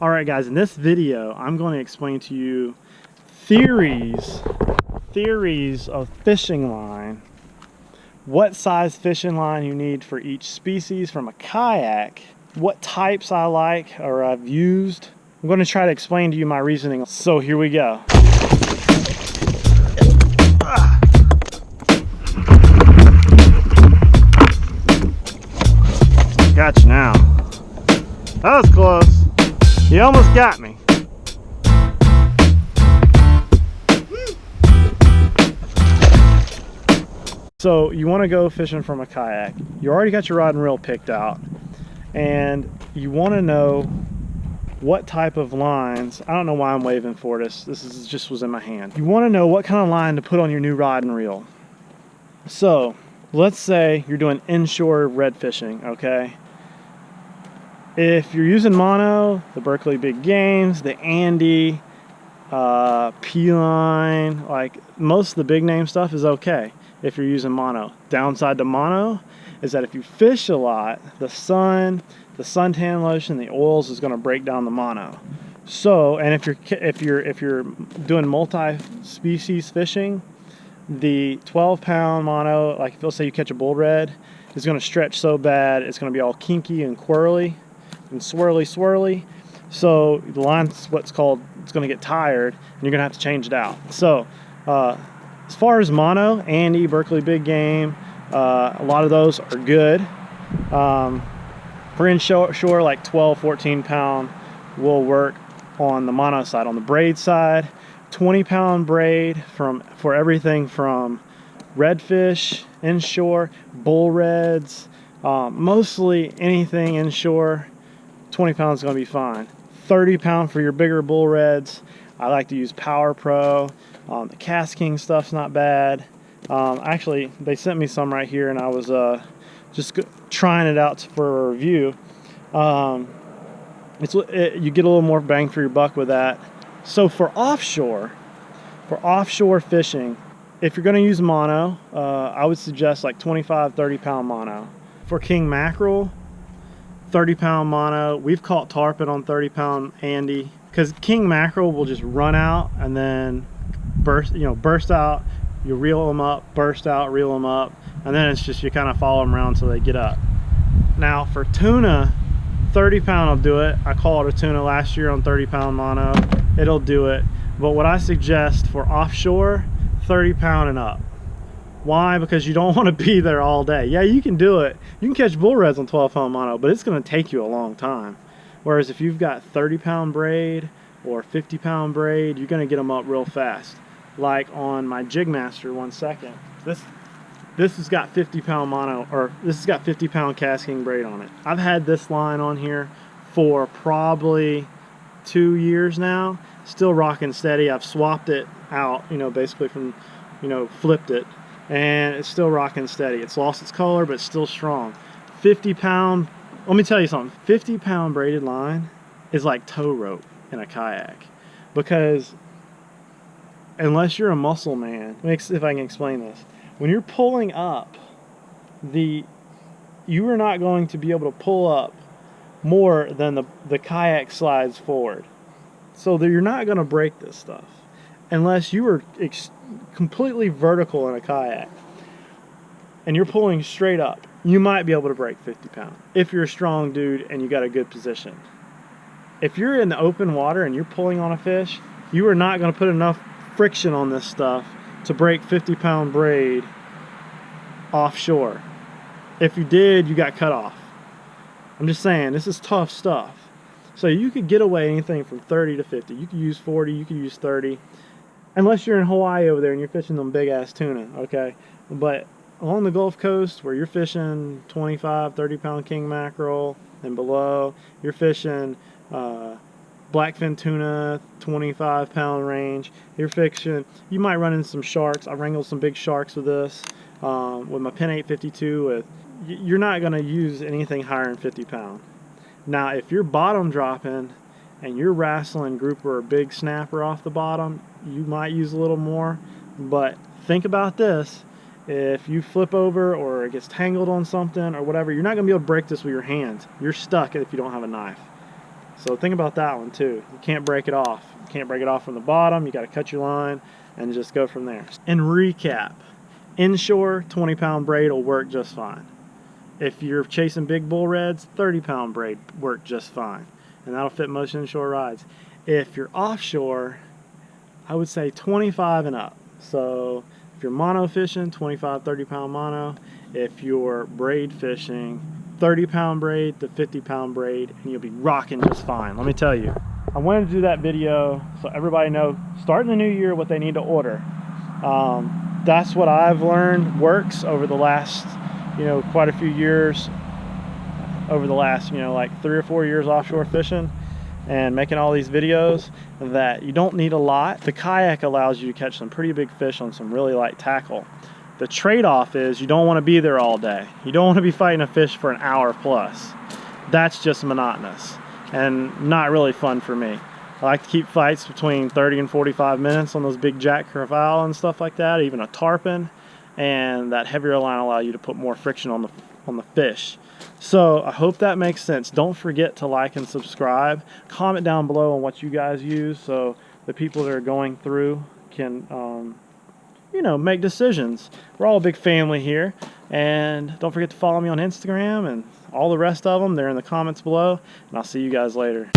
Alright guys, in this video I'm going to explain to you theories of fishing line, what size fishing line you need for each species from a kayak, what types I like or I've used. I'm going to try to explain to you my reasoning. So here we go. Gotcha now. That was close. You almost got me. So you want to go fishing from a kayak. You already got your rod and reel picked out, and you want to know what type of lines. I don't know why I'm waving for this. Just was in my hand. You want to know what kind of line to put on your new rod and reel. So let's say you're doing inshore red fishing, okay? If you're using mono, the Berkley Big Games, the Andy, P-line, like most of the big name stuff is okay if you're using mono. Downside to mono is that if you fish a lot, the suntan lotion, the oils is going to break down the mono. So, and if you're doing multi-species fishing, the 12-pound mono, like let's say you catch a bull red, is going to stretch so bad it's going to be all kinky and quirly and swirly. So the line's it's going to get tired and you're going to have to change it out. So as far as mono, Andy, Berkley Big Game, a lot of those are good. For inshore, like 12-14 pound will work on the mono side. On the braid side, 20-pound braid for everything from redfish, inshore, bull reds, mostly anything inshore. 20 pounds is going to be fine. 30-pound for your bigger bull reds. I like to use Power Pro. The Kasting stuff's not bad. Actually, they sent me some right here, and I was just trying it out for a review. You get a little more bang for your buck with that. So for offshore fishing, if you're going to use mono, I would suggest like 25-30-pound mono. For king mackerel, 30-pound mono. We've caught tarpon on 30-pound Andy, because king mackerel will just run out and then burst out. You reel them up, burst out, reel them up, and then it's just you kind of follow them around until they get up. Now for tuna, 30-pound will do it. I caught a tuna last year on 30-pound mono. It'll do it. But what I suggest for offshore, 30-pound and up. Why? Because you don't want to be there all day. Yeah, you can do it. You can catch bull reds on 12-pound mono, but it's going to take you a long time. Whereas if you've got 30-pound braid or 50-pound braid, you're going to get them up real fast. Like on my Jigmaster, 1 second. This has got 50-pound mono, or this has got 50-pound casting braid on it. I've had this line on here for probably 2 years now. Still rocking steady. I've swapped it out, basically from, flipped it. And it's still rocking steady. It's lost its color, but it's still strong. 50-pound, let me tell you something. 50-pound braided line is like tow rope in a kayak. Because unless you're a muscle man, let me see if I can explain this. When you're pulling up, you are not going to be able to pull up more than the kayak slides forward. So you're not going to break this stuff unless you are completely vertical in a kayak and you're pulling straight up. You might be able to break 50-pound if you're a strong dude and you got a good position. If you're in the open water and you're pulling on a fish, you are not going to put enough friction on this stuff to break 50-pound braid offshore. If you did, you got cut off. I'm just saying, this is tough stuff. So you could get away anything from 30 to 50. You could use 40, you could use 30. Unless you're in Hawaii over there and you're fishing them big ass tuna, okay? But along the Gulf Coast where you're fishing 25-30-pound king mackerel and below, you're fishing blackfin tuna, 25-pound range. You're fishing, you might run into some sharks. I wrangled some big sharks with this, with my Pin 852. You're not going to use anything higher than 50-pound. Now, if you're bottom dropping and you're wrestling grouper or big snapper off the bottom, you might use a little more. But think about this. If you flip over or it gets tangled on something or whatever, you're not going to be able to break this with your hands. You're stuck if you don't have a knife. So think about that one too. You can't break it off. You can't break it off from the bottom. You got to cut your line and just go from there. And recap, inshore 20-pound braid will work just fine. If you're chasing big bull reds, 30-pound braid work just fine, and that'll fit most inshore rides. If you're offshore, I would say 25 and up. So if you're mono fishing, 25, 30-pound mono. If you're braid fishing, 30-pound braid to 50-pound braid, and you'll be rocking just fine. Let me tell you, I wanted to do that video so everybody knows, starting the new year, what they need to order. That's what I've learned works over the last, quite a few years, over the last, like 3 or 4 years offshore fishing and making all these videos, that you don't need a lot. The kayak allows you to catch some pretty big fish on some really light tackle. The trade-off is you don't want to be there all day. You don't want to be fighting a fish for an hour plus. That's just monotonous and not really fun for me. I like to keep fights between 30 and 45 minutes on those big jack crevalle and stuff like that, even a tarpon, and that heavier line allows you to put more friction on the fish. So I hope that makes sense. Don't forget to like and subscribe. Comment down below on what you guys use so the people that are going through can make decisions. We're all a big family here, and don't forget to follow me on Instagram and all the rest of them. They're in the comments below, and I'll see you guys later.